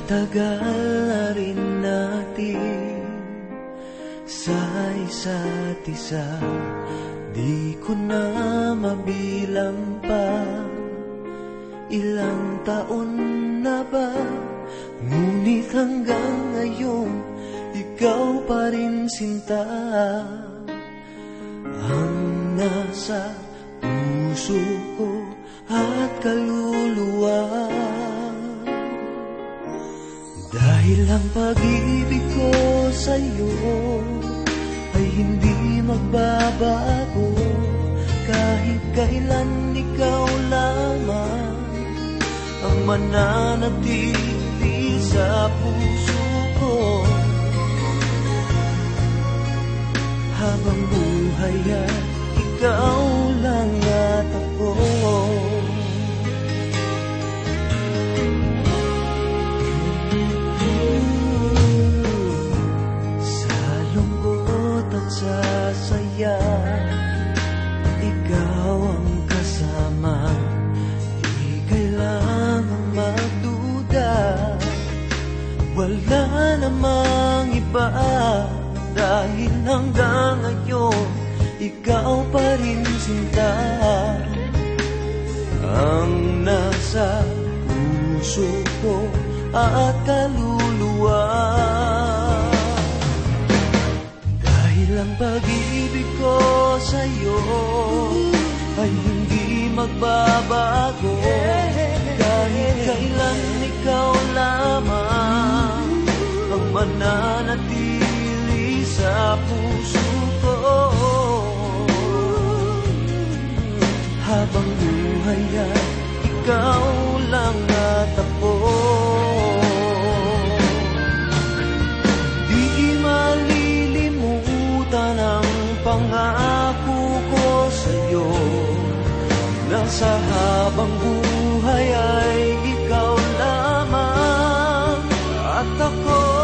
tagal na rin natin sa isa't isa, di ko na mabilang pa. Ilang taon na ba, ngunit hanggang ngayon ikaw pa rin sinta ang nasa puso ko at kaluluwa. Dahil ang pag-ibig ko sa'yo ay hindi magbabago, kahit kailan ikaw lamang ang mananatili sa puso ko. Habang buhay ay ikaw lang at ako. Sa lungkot at sa saya, ikaw ang kasama. Di kailangang magduda, wala namang iba. Dahil hanggang ngayon ikaw pa rin sinta ang nasa puso ko at kaluluwa. Dahil ang pag-ibig ko sa'yo ay hindi magbabago, kahit kailan ikaw lamang ang mananatili sa puso ko. Habang buhay ay ikaw lang at ako. Di malilimutan ang pangako ko sa'yo, na sa habang buhay ay ikaw lamang at ako.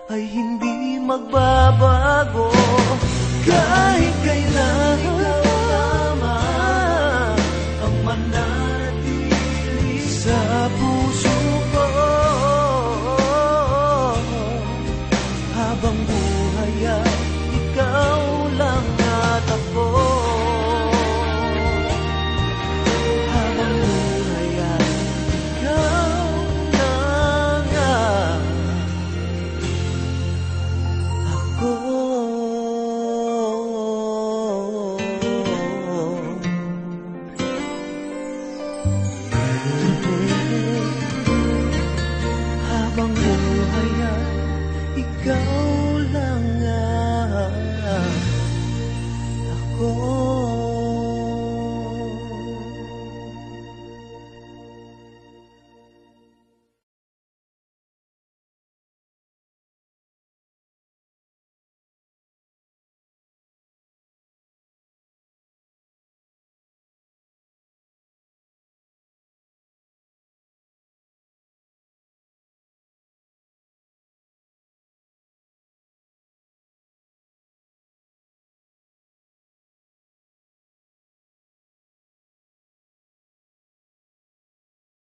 Ay hindi magbabago, kahit kailan ikaw lamang ang mananatili sa puso ko. Habang buhay ay ikaw lang at ako. Habang buhay ay ikaw lang at habang buhay ay ikaw lang ako.